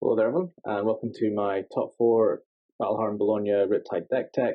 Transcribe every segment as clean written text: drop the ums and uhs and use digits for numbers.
Hello there everyone, and welcome to my top 4 Battle Hardened Bologna Riptide deck tech.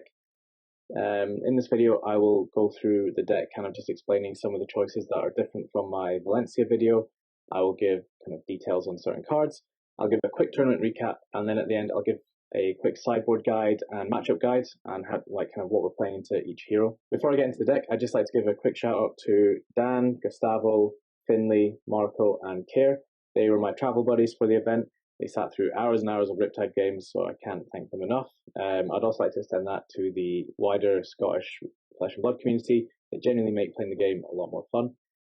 In this video I will go through the deck, kind of just explaining some of the choices that are different from my Valencia video. I will give kind of details on certain cards, I'll give a quick tournament recap, and then at the end I'll give a quick sideboard guide and matchup guide and have like kind of what we're playing into each hero. Before I get into the deck, I'd just like to give a quick shout out to Dan, Gustavo, Finley, Marco and Care. They were my travel buddies for the event. They sat through hours and hours of Riptide games, so I can't thank them enough. I'd also like to extend that to the wider Scottish Flesh and Blood community. They genuinely make playing the game a lot more fun.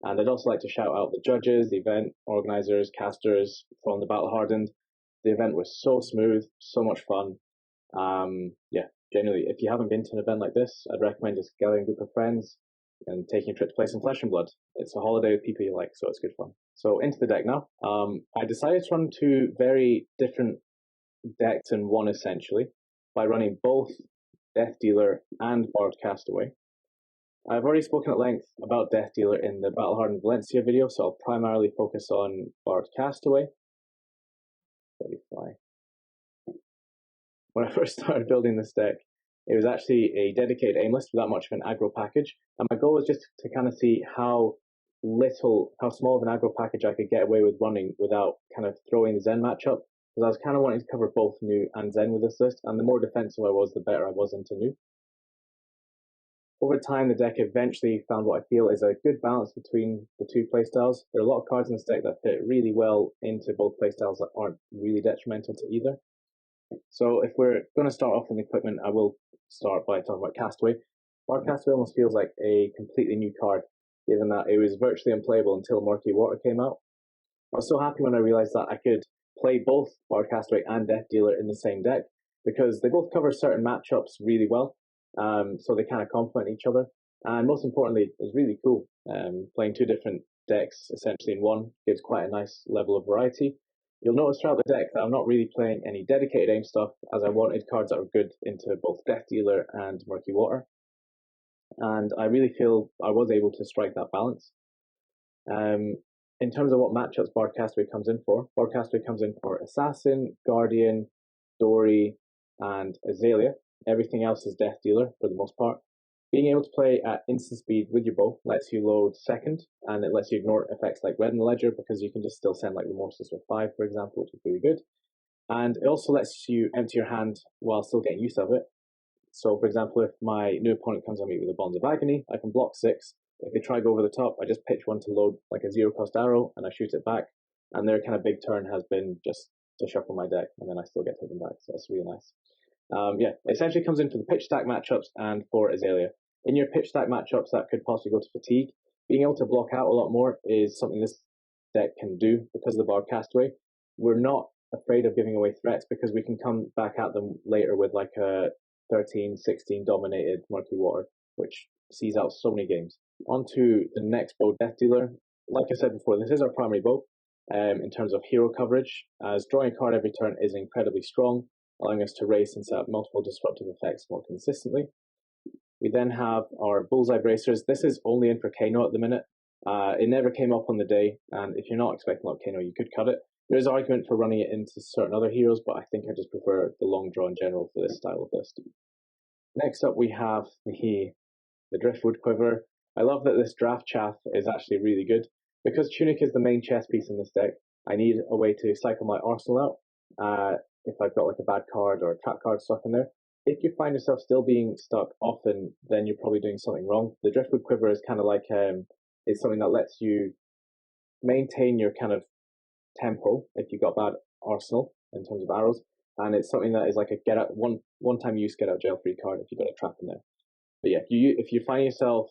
And I'd also like to shout out the judges, the event organisers, casters from the Battle Hardened. The event was so smooth, so much fun. Yeah, genuinely, if you haven't been to an event like this, I'd recommend just gathering a group of friends and taking a trip to play some Flesh and Blood. It's a holiday with people you like, so it's good fun. So into the deck now. I decided to run two very different decks in one essentially, by running both Death Dealer and Bard Castaway. I've already spoken at length about Death Dealer in the Battle Hardened Valencia video, so I'll primarily focus on Bard Castaway. When I first started building this deck, it was actually a dedicated aim list without much of an aggro package, and my goal was just to kind of see how small of an aggro package I could get away with running without kind of throwing the Zen matchup, because I was kind of wanting to cover both Nuu and Zen with this list, and the more defensive I was, the better I was into Nuu. Over time, the deck eventually found what I feel is a good balance between the two playstyles. There are a lot of cards in this deck that fit really well into both playstyles that aren't really detrimental to either. So if we're going to start off with equipment, I will start by talking about Castaway. Bard Castaway almost feels like a completely new card, given that it was virtually unplayable until Murky Water came out. I was so happy when I realized that I could play both Bard Castaway and Death Dealer in the same deck, because they both cover certain matchups really well, so they kind of complement each other. And most importantly, it was really cool. Playing two different decks essentially in one gives quite a nice level of variety. You'll notice throughout the deck that I'm not really playing any dedicated aim stuff, as I wanted cards that were good into both Death Dealer and Murky Water. And I really feel I was able to strike that balance. In terms of what matchups Bard Castaway comes in for, Bard Castaway comes in for Assassin, Guardian, Dory, and Azalea. Everything else is Death Dealer for the most part. Being able to play at instant speed with your bow lets you load second, and it lets you ignore effects like Red in the Ledger, because you can just still send like Remorseless with 5, for example, which is really good. And it also lets you empty your hand while still getting use of it. So, for example, if my new opponent comes on me with a Bonds of Agony, I can block 6. If they try to go over the top, I just pitch one to load like a 0-cost arrow, and I shoot it back. And their kind of big turn has been just to shuffle my deck, and then I still get to them back, so that's really nice. Yeah, it essentially comes in for the pitch stack matchups and for Azalea. In your pitch stack matchups that could possibly go to fatigue, being able to block out a lot more is something this deck can do because of the Bard Castaway. We're not afraid of giving away threats because we can come back at them later with like a 13-16 dominated Murky Water, which sees out so many games. On to the next bow, Death Dealer. Like I said before, this is our primary bow in terms of hero coverage, as drawing a card every turn is incredibly strong, allowing us to race and set up multiple disruptive effects more consistently. We then have our Bullseye Bracers. This is only in for Kano at the minute. It never came up on the day, and if you're not expecting a lot of Kano, you could cut it. There is argument for running it into certain other heroes, but I think I just prefer the long draw in general for this style of list. Next up, we have the Driftwood Quiver. I love that this draft chaff is actually really good. Because Tunic is the main chess piece in this deck, I need a way to cycle my arsenal out if I've got like a bad card or a trap card stuck in there. If you find yourself still being stuck often, then you're probably doing something wrong. The Driftwood Quiver is kind of like it's something that lets you maintain your kind of tempo if you've got bad arsenal in terms of arrows, and it's something that is like a get out one-time use get out jail free card if you've got a trap in there. But yeah, if you find yourself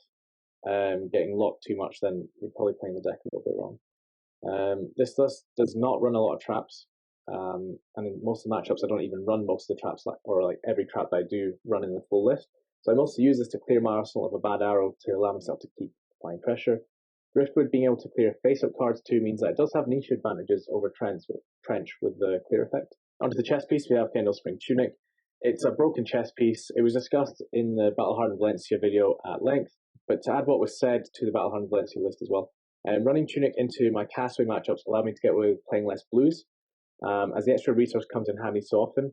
getting locked too much, then you're probably playing the deck a little bit wrong. This does not run a lot of traps. And in most of the matchups, I don't even run most of the traps, or every trap that I do run in the full list. So I mostly use this to clear my arsenal of a bad arrow to allow myself to keep applying pressure. Driftwood being able to clear face-up cards too means that it does have niche advantages over Trench with the clear effect. Onto the chess piece, we have Kendall Spring Tunic. It's a broken chess piece. It was discussed in the Battle Hardened Valencia video at length, but to add what was said to the Battle Hardened Valencia list as well, running Tunic into my Castaway matchups allowed me to get away with playing less blues. as the extra resource comes in handy so often.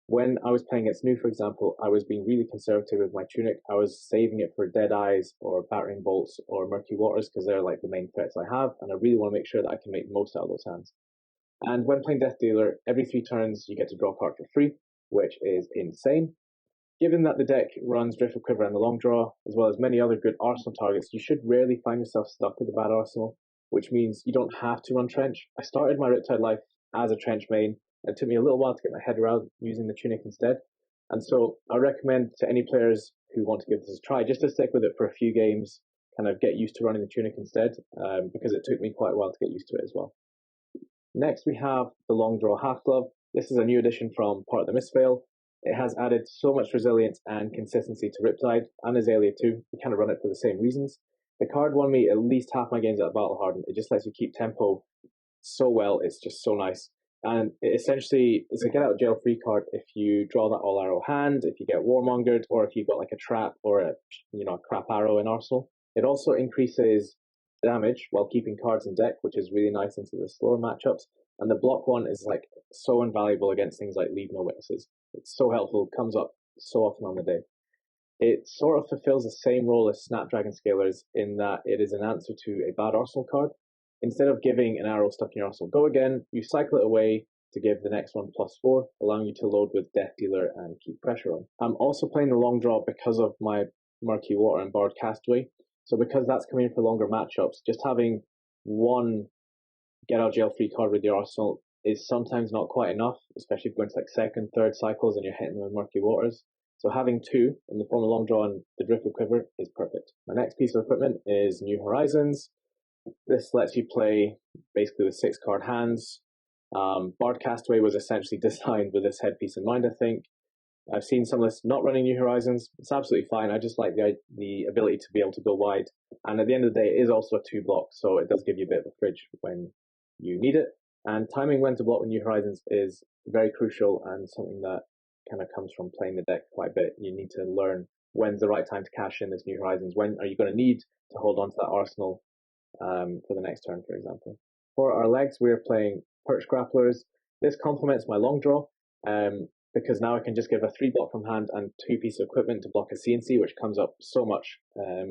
When I was playing against Nuu, for example, I was being really conservative with my tunic. I was saving it for Dead Eyes or Battering Bolts or Murky Waters because they're like the main threats I have, and I really want to make sure that I can make the most out of those hands. And when playing Death Dealer, every 3 turns you get to draw a card for free, which is insane. Given that the deck runs Drift of Quiver and the Long Draw, as well as many other good arsenal targets, you should rarely find yourself stuck with a bad arsenal, which means you don't have to run Trench. I started my Riptide life as a Trench main. It took me a little while to get my head around using the tunic instead. And so I recommend to any players who want to give this a try, just to stick with it for a few games, kind of get used to running the tunic instead, because it took me quite a while to get used to it as well. Next, we have the Long Draw Half Glove. This is a new addition from Part of the Misfail. It has added so much resilience and consistency to Riptide, and Azalea too. We kind of run it for the same reasons. The card won me at least half my games at Battle Hardened. It just lets you keep tempo so well. It's just so nice. And it essentially is a get out of jail free card if you draw that all arrow hand, if you get warmongered, or if you've got like a trap or a crap arrow in arsenal. It also increases damage while keeping cards in deck, which is really nice into the slower matchups. And the block one is like so invaluable against things like Leave No Witnesses. It's so helpful, comes up so often on the day. It sort of fulfills the same role as Snapdragon Scalers in that it is an answer to a bad arsenal card. Instead of giving an arrow stuck in your arsenal go again, you cycle it away to give the next one +4, allowing you to load with Death Dealer and keep pressure on. I'm also playing the Long Draw because of my Murky Water and Barred Castaway. So because that's coming in for longer matchups, just having one get out jail free card with your arsenal is sometimes not quite enough, especially if you're going to like second, third cycles and you're hitting them with Murky Waters. So having 2 in the form of Long Draw and the Drift of Quiver is perfect. My next piece of equipment is New Horizons. This lets you play basically with 6 card hands. Barred Castaway was essentially designed with this headpiece in mind, I think. I've seen some lists not running New Horizons. It's absolutely fine. I just like the ability to be able to go wide. And at the end of the day, it is also a 2 block, so it does give you a bit of a fridge when you need it. And timing when to block with New Horizons is very crucial and something that kind of comes from playing the deck quite a bit. You need to learn when's the right time to cash in this New Horizons. When are you going to need to hold on to that arsenal for the next turn, for example. For our legs, we're playing Perch Grapplers. This complements my Long Draw because now I can just give a 3 block from hand and 2 pieces of equipment to block a CNC, which comes up so much,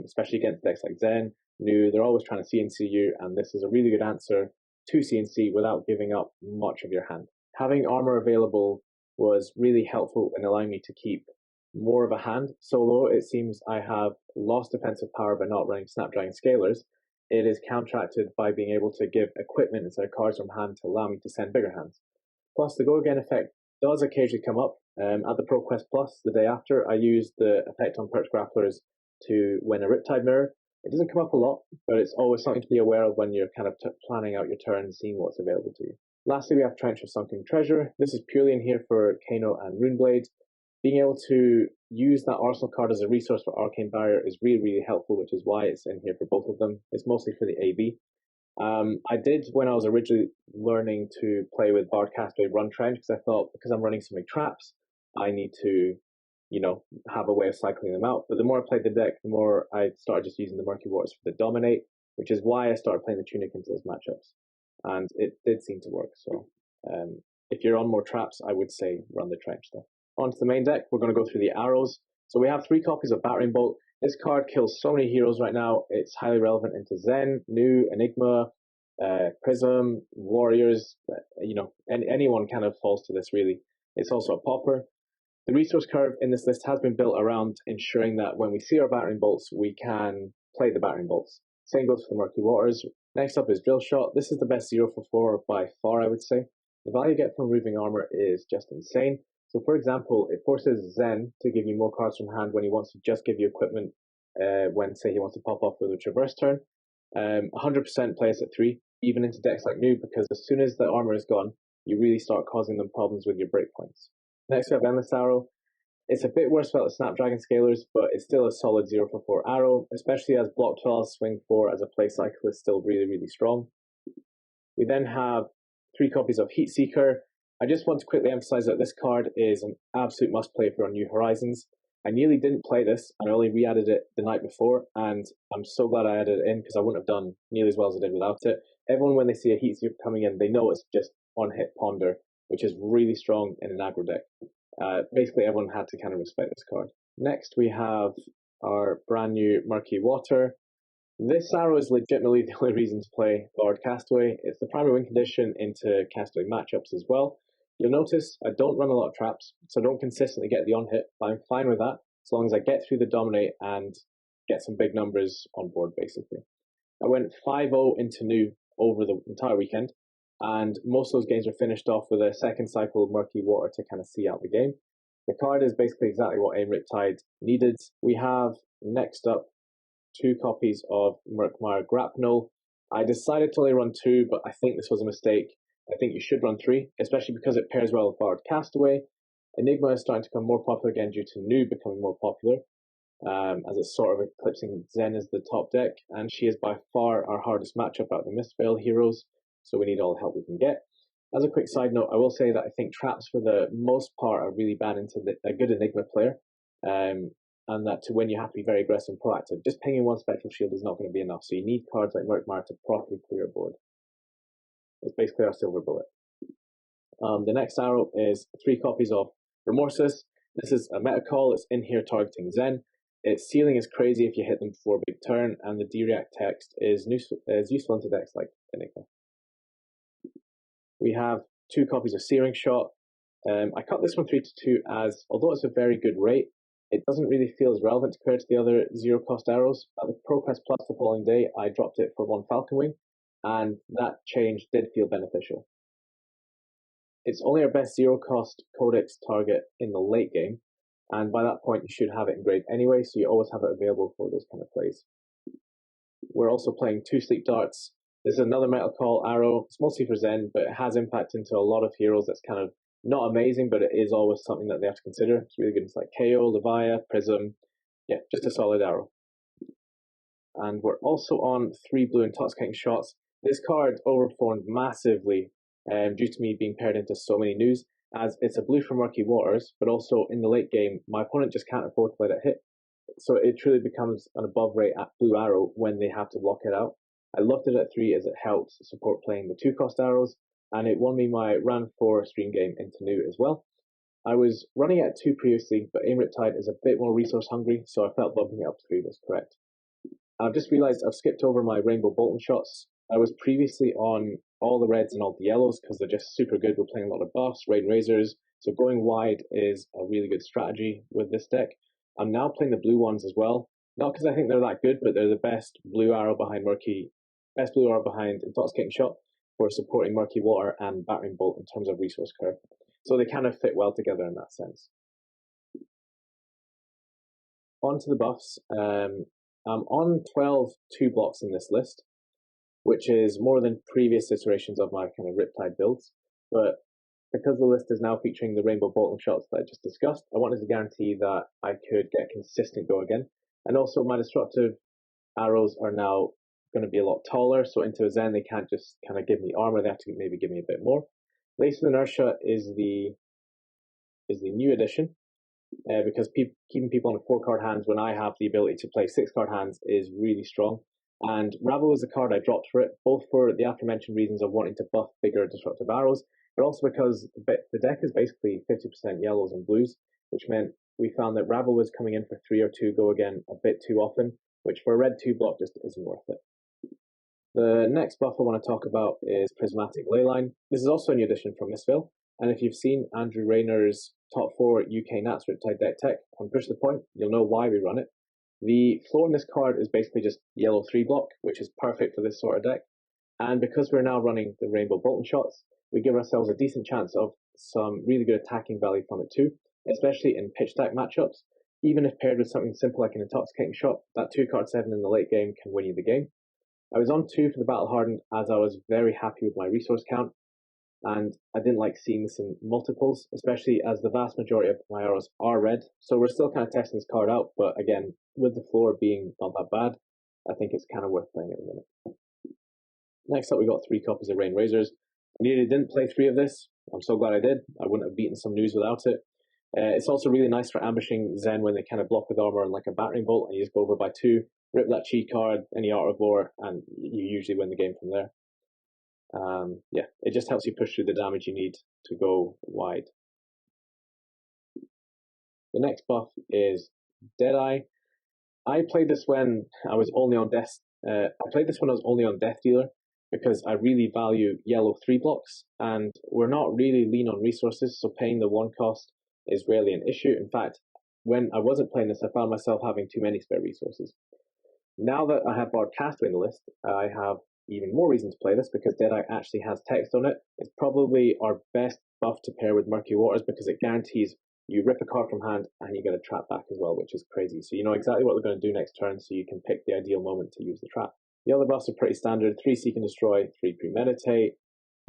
especially against decks like Zen, Nuu. They're always trying to CNC you, and this is a really good answer to CNC without giving up much of your hand. Having armor available was really helpful in allowing me to keep more of a hand. Solo, it seems I have lost defensive power by not running Snapdragon Scalers. It is counteracted by being able to give equipment instead of cards from hand to allow me to send bigger hands. Plus, the Go Again effect does occasionally come up. At the Pro Quest Plus, the day after, I used the effect on Perch Grapplers to win a Riptide Mirror. It doesn't come up a lot, but it's always something to be aware of when you're kind of planning out your turn, seeing what's available to you. Lastly, we have Trench of Sunken Treasure. This is purely in here for Kano and Runeblade. Being able to use that arsenal card as a resource for Arcane Barrier is really, really helpful, which is why it's in here for both of them. It's mostly for the AV. I did, when I was originally learning to play with Barred Castaway, run Trench, because I thought, because I'm running so many traps, I need to, have a way of cycling them out. But the more I played the deck, the more I started just using the Murky Waters for the Dominate, which is why I started playing the Tunic into those matchups. And it did seem to work. So if you're on more traps, I would say run the Trench stuff. Onto the main deck, we're going to go through the arrows. So we have 3 copies of Battering Bolt. This card kills so many heroes right now. It's highly relevant into Zen, Nuu, Enigma, Prism, Warriors. Anyone kind of falls to this, really. It's also a popper. The resource curve in this list has been built around ensuring that when we see our Battering Bolts, we can play the Battering Bolts. Same goes for the Murky Waters. Next up is Drill Shot. This is the best 0 for 4 by far, I would say. The value you get from removing armor is just insane. So, for example, it forces Zen to give you more cards from hand when he wants to just give you equipment when, say, he wants to pop off with a traverse turn. 100% play us at 3, even into decks like Nuu, because as soon as the armor is gone, you really start causing them problems with your breakpoints. Next, we have Endless Arrow. It's a bit worse without the Snapdragon Scalers, but it's still a solid 0 for 4 arrow, especially as Block 12, Swing 4 as a play cycle is still really, really strong. We then have 3 copies of Heat Seeker. I just want to quickly emphasize that this card is an absolute must-play for our New Horizons. I nearly didn't play this, and I only re-added it the night before, and I'm so glad I added it in because I wouldn't have done nearly as well as I did without it. Everyone, when they see a Heat Seeker coming in, they know it's just on-hit Ponder, which is really strong in an aggro deck. Basically, everyone had to kind of respect this card. Next, we have our brand new Murky Water. This arrow is legitimately the only reason to play Bard Castaway. It's the primary win condition into Castaway matchups as well. You'll notice I don't run a lot of traps, so I don't consistently get the on-hit, but I'm fine with that, as long as I get through the Dominate and get some big numbers on board, basically. I went 5-0 into Nuu over the entire weekend, and most of those games were finished off with a second cycle of Murky Water to kind of see out the game. The card is basically exactly what AIM Riptide needed. We have, next up, 2 copies of Murkmire Grapnel. I decided to only run 2, but I think this was a mistake. I think you should run 3, especially because it pairs well with Bard Castaway. Enigma is starting to become more popular again due to Nuu becoming more popular, as it's sort of eclipsing Zen as the top deck, and she is by far our hardest matchup out of the Mistveil heroes, so we need all the help we can get. As a quick side note, I will say that I think traps for the most part are really bad into a good Enigma player, and that to win you have to be very aggressive and proactive. Just pinging one Spectral Shield is not going to be enough, so you need cards like Murkmire to properly clear a board. It's basically our silver bullet. The next arrow is 3 copies of Remorseless. This is a meta call, it's in here targeting Zen. Its ceiling is crazy if you hit them before big turn, and the D-React text is useful into decks like Enigma. We have 2 copies of Searing Shot. I cut this one 3-2 as, although it's a very good rate, it doesn't really feel as relevant compared to the other 0-cost arrows. At the ProQuest Plus the following day, I dropped it for 1 Falcon Wing, and that change did feel beneficial. It's only our best 0-cost Codex target in the late game, and by that point you should have it engraved anyway, so you always have it available for those kind of plays. We're also playing 2 Sleep Darts. This is another metal call arrow. It's mostly for Zen, but it has impact into a lot of heroes that's kind of not amazing, but it is always something that they have to consider. It's really good. It's like KO, Levia, Prism. Yeah, just a solid arrow. And we're also on 3 blue Intoxicating Shots. This card overperformed massively due to me being paired into so many Nuus, as it's a blue for Murky Waters, but also in the late game, my opponent just can't afford to let it hit. So it truly becomes an above rate at blue arrow when they have to block it out. I loved it at 3 as it helped support playing the 2-cost arrows, and it won me my round 4 stream game into Nuu as well. I was running at 2 previously, but AIM Riptide is a bit more resource hungry, so I felt bumping it up to 3 was correct. I've just realized I've skipped over my Rainbow Bolton shots. I was previously on all the reds and all the yellows because they're just super good. We're playing a lot of buffs, raid razors, so going wide is a really good strategy with this deck. I'm now playing the blue ones as well, not because I think they're that good, but they're the best blue arrow behind Intoxicating Shot for supporting Murky Water and Battering Bolt in terms of resource curve. So they kind of fit well together in that sense. On to the buffs. I'm on 12 2-blocks in this list, which is more than previous iterations of my kind of Riptide builds. But because the list is now featuring the Rainbow Bolton shots that I just discussed, I wanted to guarantee that I could get consistent go again. And also my destructive arrows are now going to be a lot taller, so into a Zen they can't just kind of give me armor, they have to maybe give me a bit more. Lace of Inertia is the new addition, because keeping people on 4-card hands when I have the ability to play 6-card hands is really strong. And Rabble is the card I dropped for it, both for the aforementioned reasons of wanting to buff bigger destructive arrows, but also because the deck is basically 50% yellows and blues, which meant we found that Rabble was coming in for 3 or 2 go again a bit too often, which for a red 2-block just isn't worth it. The next buff I want to talk about is Prismatic Leyline. This is also a new addition from Mistveil, and if you've seen Andrew Rayner's top 4 UK Nats Riptide deck tech on Push the Point, you'll know why we run it. The floor in this card is basically just yellow 3-block, which is perfect for this sort of deck. And because we're now running the Rainbow Bolton shots, we give ourselves a decent chance of some really good attacking value from it too, especially in pitch deck matchups. Even if paired with something simple like an Intoxicating Shot, that 2-card 7 in the late game can win you the game. I was on 2 for the Battle Hardened as I was very happy with my resource count, and I didn't like seeing this in multiples, especially as the vast majority of my arrows are red. So we're still kind of testing this card out, but again, with the floor being not that bad, I think it's kind of worth playing at the minute. Next up, we got 3 copies of Rain Razors. I nearly didn't play 3 of this. I'm so glad I did. I wouldn't have beaten some Nuus without it. It's also really nice for ambushing Zen when they kind of block with armor and like a battering bolt, and you just go over by 2, rip that cheat card, any Art of War, and you usually win the game from there. Yeah, it just helps you push through the damage you need to go wide. The next buff is Deadeye. I played this when I was only on Death. I played this when I was only on Death Dealer because I really value yellow 3 blocks, and we're not really lean on resources, so paying the 1 cost is rarely an issue. In fact, when I wasn't playing this, I found myself having too many spare resources. Now that I have Bard Castaway in the list, I have even more reason to play this because Deadeye actually has text on it. It's probably our best buff to pair with Murky Waters because it guarantees you rip a card from hand and you get a trap back as well, which is crazy. So you know exactly what they're going to do next turn, so you can pick the ideal moment to use the trap. The other buffs are pretty standard: 3 Seek and Destroy, 3 Premeditate,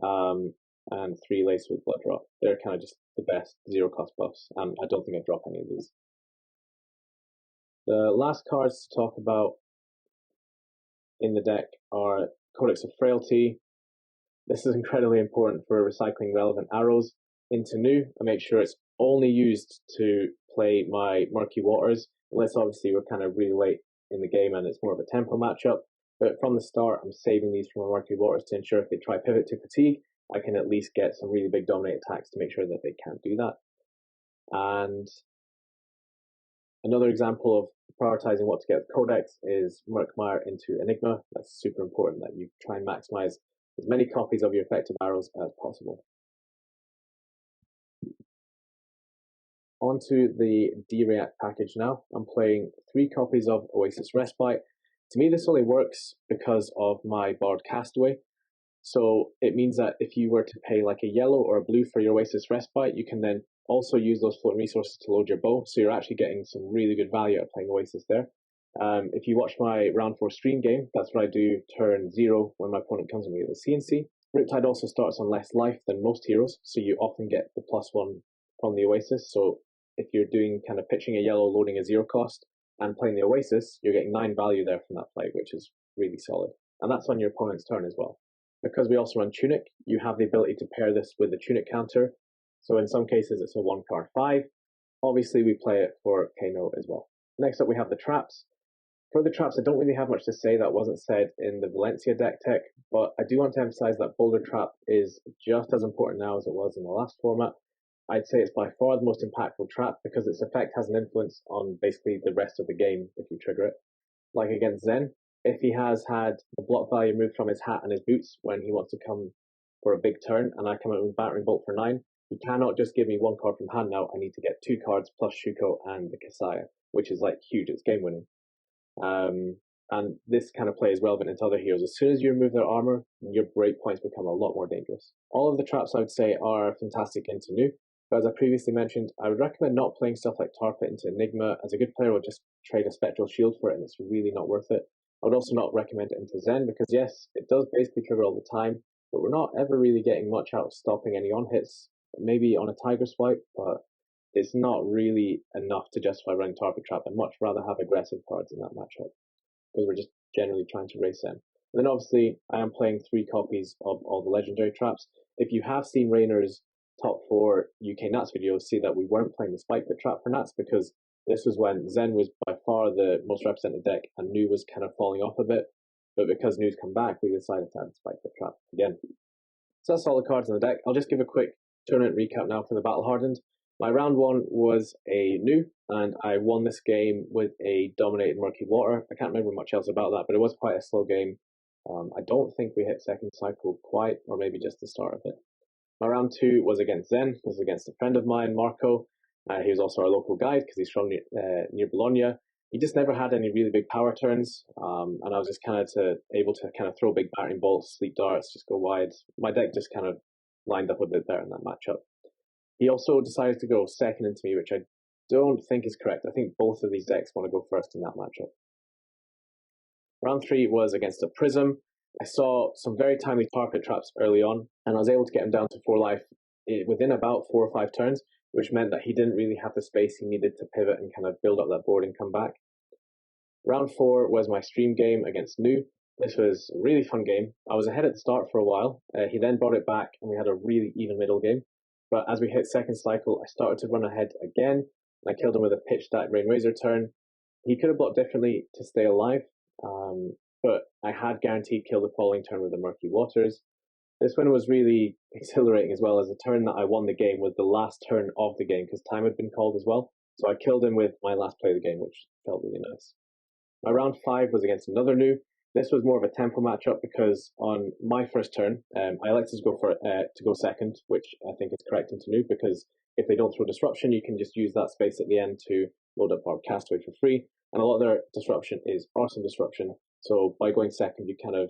and 3 Lace with Blood Drop. They're kind of just the best 0-cost buffs, and I don't think I drop any of these. The last cards to talk about in the deck are Codex of Frailty. This is incredibly important for recycling relevant arrows into Nuu. I make sure it's only used to play my Murky Waters, unless obviously we're kind of really late in the game and it's more of a tempo matchup. But from the start, I'm saving these from my Murky Waters to ensure if they try pivot to fatigue, I can at least get some really big dominate attacks to make sure that they can't do that. And another example of prioritizing what to get with Codex is Murkmire into Enigma. That's super important that you try and maximize as many copies of your effective arrows as possible. Onto the D-React package now. I'm playing 3 copies of Oasis Respite. To me, this only works because of my Bard Castaway. So it means that if you were to pay like a yellow or a blue for your Oasis Respite, you can then also use those floating resources to load your bow. So you're actually getting some really good value out of playing Oasis there. If you watch my round 4 stream game, that's what I do turn 0 when my opponent comes to me with a CNC. Riptide also starts on less life than most heroes, so you often get the +1 from the Oasis. So if you're doing kind of pitching a yellow, loading a 0 cost, and playing the Oasis, you're getting 9 value there from that play, which is really solid. And that's on your opponent's turn as well. Because we also run Tunic, you have the ability to pair this with the Tunic counter. So in some cases, it's a 1-card 5. Obviously, we play it for Kano as well. Next up, we have the traps. For the traps, I don't really have much to say that wasn't said in the Valencia deck tech, but I do want to emphasize that Boulder Trap is just as important now as it was in the last format. I'd say it's by far the most impactful trap because its effect has an influence on basically the rest of the game if you trigger it. Like against Zen, if he has had the block value moved from his hat and his boots when he wants to come for a big turn, and I come out with Battering Bolt for 9, he cannot just give me 1 card from hand now. I need to get 2 cards plus Shuko and the Kasaya, which is like huge. It's game winning. And this kind of play is relevant into other heroes. As soon as you remove their armor, your break points become a lot more dangerous. All of the traps I would say are fantastic into Nuu, but as I previously mentioned, I would recommend not playing stuff like Tarpit into Enigma, as a good player will just trade a Spectral Shield for it and it's really not worth it. I would also not recommend it into Zen because yes, it does basically trigger all the time, but we're not ever really getting much out of stopping any on-hits, maybe on a Tiger Swipe, but it's not really enough to justify running Tarpit Trap. I'd much rather have aggressive cards in that matchup because we're just generally trying to race Zen. And then obviously, I am playing 3 copies of all the legendary traps. If you have seen Rainer's top 4 UK Nats videos, see that we weren't playing the Spike Pit trap for Nats because this was when Zen was by far the most represented deck and Nuu was kind of falling off a bit. But because Nuu's come back, we decided to add the Spike Pit trap again. So that's all the cards in the deck. I'll just give a quick tournament recap now for the Battle Hardened. My round 1 was a Nuu, and I won this game with a dominated Murky Water. I can't remember much else about that, but it was quite a slow game. I don't think we hit second cycle quite, or maybe just the start of it. My round 2 was against Zen. This was against a friend of mine, Marco. He was also our local guide because he's from near Bologna. He just never had any really big power turns, and I was just kind of able to kind of throw big battering bolts, sleep darts, just go wide. My deck just kind of lined up a bit better in that matchup. He also decided to go second into me, which I don't think is correct. I think both of these decks want to go first in that matchup. Round 3 was against a Prism. I saw some very timely Tarpit traps early on, and I was able to get him down to 4 life within about 4 or 5 turns, which meant that he didn't really have the space he needed to pivot and kind of build up that board and come back. Round 4 was my stream game against Nuu. This was a really fun game. I was ahead at the start for a while. He then brought it back, and we had a really even middle game. But as we hit second cycle, I started to run ahead again, and I killed him with a pitch stack Rain Razor turn. He could have blocked differently to stay alive, but I had guaranteed kill the following turn with the Murky Waters. This one was really exhilarating as well, as the turn that I won the game was the last turn of the game because time had been called as well. So I killed him with my last play of the game, which felt really nice. My round 5 was against another Nuu. This was more of a tempo matchup because on my first turn, I elected to go second, which I think is correct into Nuu because if they don't throw disruption, you can just use that space at the end to load up our castaway for free. And a lot of their disruption is awesome disruption. So by going second, you kind of,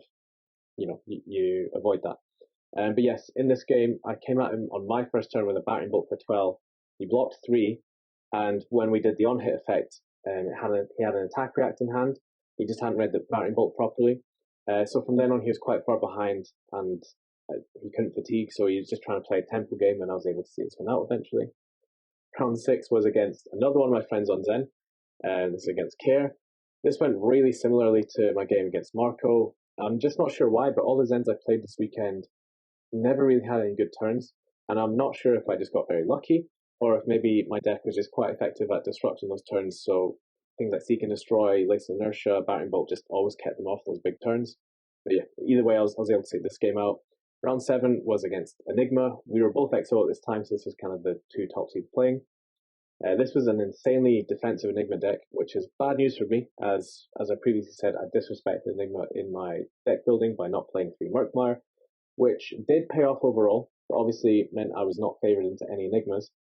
you avoid that. But yes, in this game, I came at him on my first turn with a battering bolt for 12. He blocked 3, and when we did the on-hit effect, he had an attack react in hand. He just hadn't read the battering bolt properly. So from then on, he was quite far behind, and he couldn't fatigue, so he was just trying to play a tempo game, and I was able to see this one out eventually. Round 6 was against another one of my friends on Zen. This is against Care. This went really similarly to my game against Marco. I'm just not sure why, but all the Zens I played this weekend never really had any good turns, and I'm not sure if I just got very lucky or if maybe my deck was just quite effective at disrupting those turns. So things like Seek and Destroy, Lace of Inertia, Battering Bolt just always kept them off those big turns. But yeah, either way, I was able to take this game out. Round 7 was against Enigma. We were both XO at this time, so this was kind of the two top seeds playing. This was an insanely defensive Enigma deck, which is bad news for me, as I previously said, I disrespected Enigma in my deck building by not playing 3 Murkmire, which did pay off overall, but obviously meant I was not favoured into any Enigmas.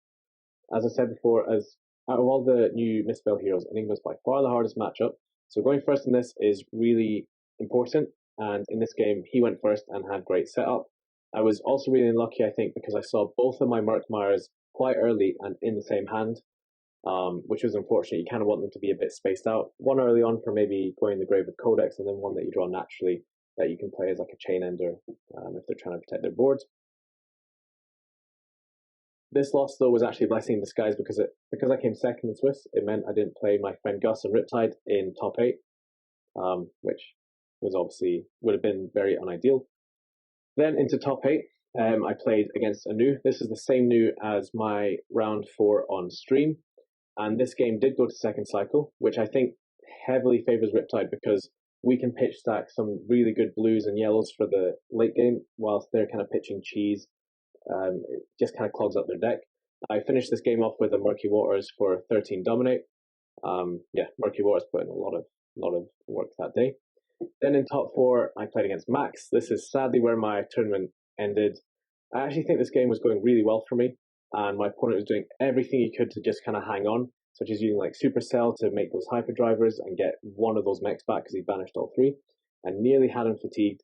As I said before, as out of all the new Misspell heroes, Enigma is by far the hardest matchup, so going first in this is really important, and in this game, he went first and had great setup. I was also really unlucky, I think, because I saw both of my Murkmires quite early and in the same hand, which was unfortunate. You kind of want them to be a bit spaced out. One early on for maybe going in the grave with Codex, and then one that you draw naturally that you can play as like a chain ender if they're trying to protect their board. This loss though was actually a blessing in disguise because I came second in Swiss. It meant I didn't play my friend Gus and Riptide in top 8, which was obviously would have been very unideal. Then into top 8, I played against a Nuu. This is the same Nuu as my round 4 on stream, and this game did go to second cycle, which I think heavily favors Riptide because we can pitch stack some really good blues and yellows for the late game, whilst they're kind of pitching cheese. It just kind of clogs up their deck. I finished this game off with a Murky Waters for 13 Dominate. Murky Waters put in a lot of work that day. Then in top 4, I played against Maxx. This is sadly where my tournament ended. I actually think this game was going really well for me, and my opponent was doing everything he could to just kind of hang on, such as using like Supercell to make those hyperdrivers and get one of those mechs back because he banished all 3, and nearly had him fatigued.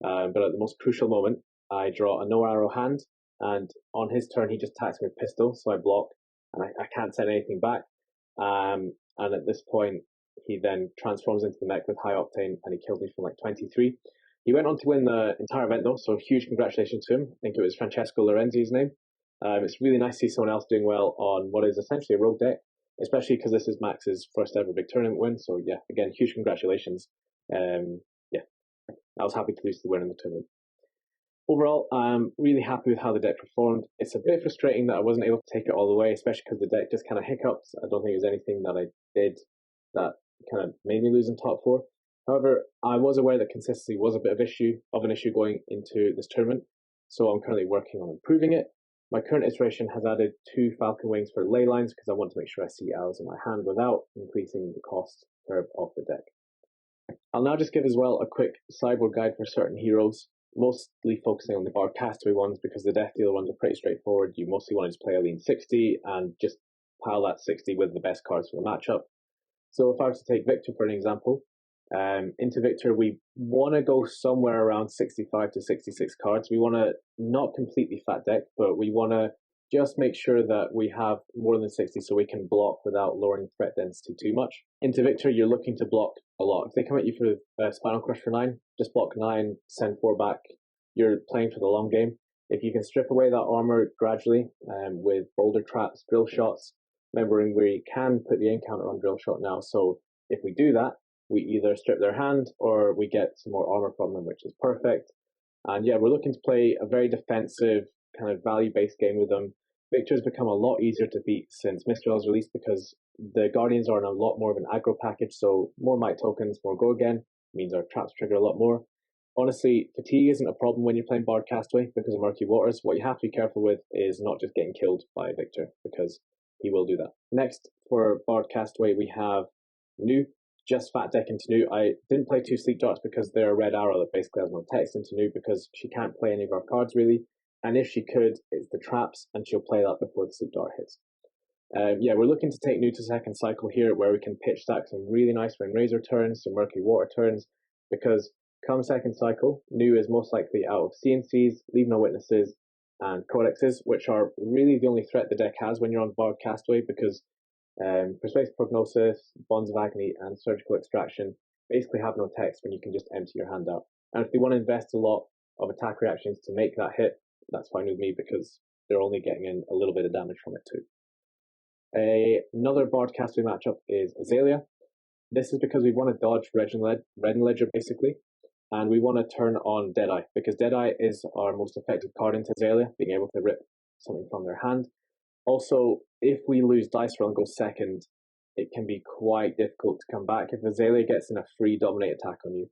But at the most crucial moment, I draw a no arrow hand, and on his turn he just attacks me with pistol, so I block, and I can't send anything back. And at this point, he then transforms into the mech with high octane, and he kills me from like 23. He went on to win the entire event though, so huge congratulations to him. I think it was Francesco Lorenzi's name. It's really nice to see someone else doing well on what is essentially a rogue deck, especially because this is Max's first ever big tournament win. So yeah, again, huge congratulations. I was happy to lose the win in the tournament. Overall, I'm really happy with how the deck performed. It's a bit frustrating that I wasn't able to take it all the way, especially because the deck just kind of hiccups. I don't think it was anything that I did that kind of made me lose in top 4. However, I was aware that consistency was a bit of an issue going into this tournament, so I'm currently working on improving it. My current iteration has added 2 Falcon Wings for ley lines because I want to make sure I see arrows in my hand without increasing the cost curve of the deck. I'll now just give as well a quick sideboard guide for certain heroes, mostly focusing on the bar castaway ones because the death dealer ones are pretty straightforward. You mostly want to just play a lean 60 and just pile that 60 with the best cards for the matchup. So if I was to take Victor for an example, into Victor we want to go somewhere around 65 to 66 cards. We want to not completely fat deck, but we want to just make sure that we have more than 60 so we can block without lowering threat density too much. Into Victor, you're looking to block a lot. If they come at you for Spinal Crush for 9, just block 9, send 4 back. You're playing for the long game. If you can strip away that armor gradually with boulder traps, drill shots, remembering we can put the encounter on drill shot now, so if we do that, we either strip their hand or we get some more armor from them, which is perfect. And yeah, we're looking to play a very defensive, kind of value-based game with them. Victor's become a lot easier to beat since Mr. L was released because the Guardians are in a lot more of an aggro package, so more might tokens, more go again, means our traps trigger a lot more. Honestly, fatigue isn't a problem when you're playing Bard Castaway because of Murky Waters. What you have to be careful with is not just getting killed by Victor, because he will do that. Next, for Bard Castaway, we have Nuu, just fat deck into Nuu. I didn't play 2 Sleep Darts because they're a red arrow that basically has no text into Nuu, because she can't play any of our cards really. And if she could, it's the traps, and she'll play that before the Sleep Dart hits. Yeah, we're looking to take Nuu to second cycle here, where we can pitch stack some really nice Rain Razor turns, some Murky Water turns, because come second cycle, Nuu is most likely out of CNCs, Leave No Witnesses, and Codexes, which are really the only threat the deck has when you're on Bard Castaway, because Persuasive Prognosis, Bonds of Agony, and Surgical Extraction basically have no text when you can just empty your hand out. And if they want to invest a lot of attack reactions to make that hit, that's fine with me, because they're only getting in a little bit of damage from it too. Another Bard Castaway matchup is Azalea. This is because we want to dodge Red and Ledger basically, and we want to turn on Deadeye, because Deadeye is our most effective card into Azalea, being able to rip something from their hand. Also, if we lose Dice Roll and go second, it can be quite difficult to come back. If Azalea gets in a free dominate attack on you,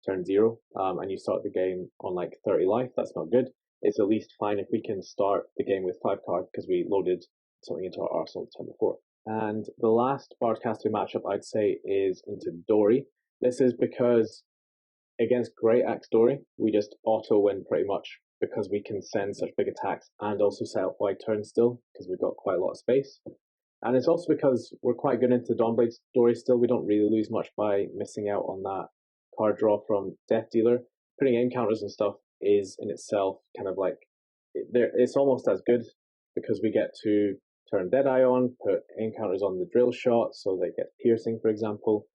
turn 0, and you start the game on like 30 life, that's not good. It's at least fine if we can start the game with 5 cards because we loaded something into our arsenal the turn before. And the last Bard Castaway matchup I'd say is into Dory. This is because against Great Axe Dory, we just auto win pretty much, because we can send such big attacks and also set up wide turns still, because we've got quite a lot of space. And it's also because we're quite good into Dawnblade Dory still. We don't really lose much by missing out on that card draw from Death Dealer. Putting in counters and stuff is in itself kind of like, it's almost as good, because we get to turn Deadeye on, put encounters on the drill shot, so they get piercing, for example.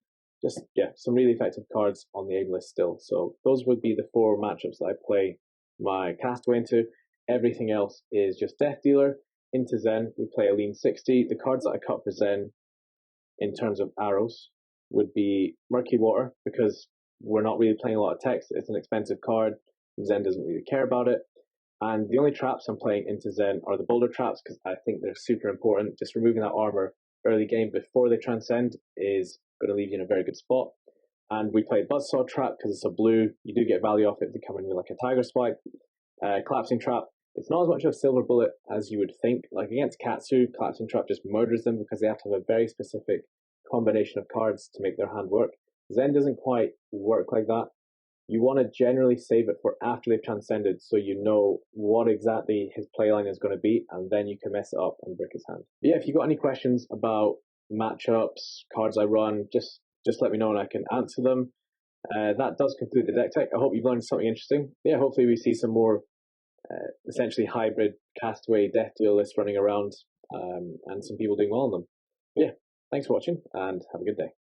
Just, yeah, some really effective cards on the aim list still. So those would be the 4 matchups that I play my Castaway into. Everything else is just Death Dealer. Into Zen, we play a lean 60. The cards that I cut for Zen in terms of arrows would be Murky Water, because we're not really playing a lot of text. It's an expensive card. Zen doesn't really care about it. And the only traps I'm playing into Zen are the boulder traps, because I think they're super important. Just removing that armor early game before they transcend is going to leave you in a very good spot. And we play Buzzsaw Trap because it's a blue. You do get value off it to come in with like a Tiger Spike. Collapsing Trap, it's not as much of a silver bullet as you would think. Like against Katsu, Collapsing Trap just murders them because they have to have a very specific combination of cards to make their hand work. Zen doesn't quite work like that. You want to generally save it for after they've transcended, so you know what exactly his playline is going to be, and then you can mess it up and break his hand. But yeah, if you've got any questions about matchups, cards I run, just let me know and I can answer them. That does conclude the deck tech. I hope you've learned something interesting. Yeah, hopefully we see some more essentially hybrid Castaway Death Deal lists running around, and some people doing well on them. But yeah, thanks for watching and have a good day.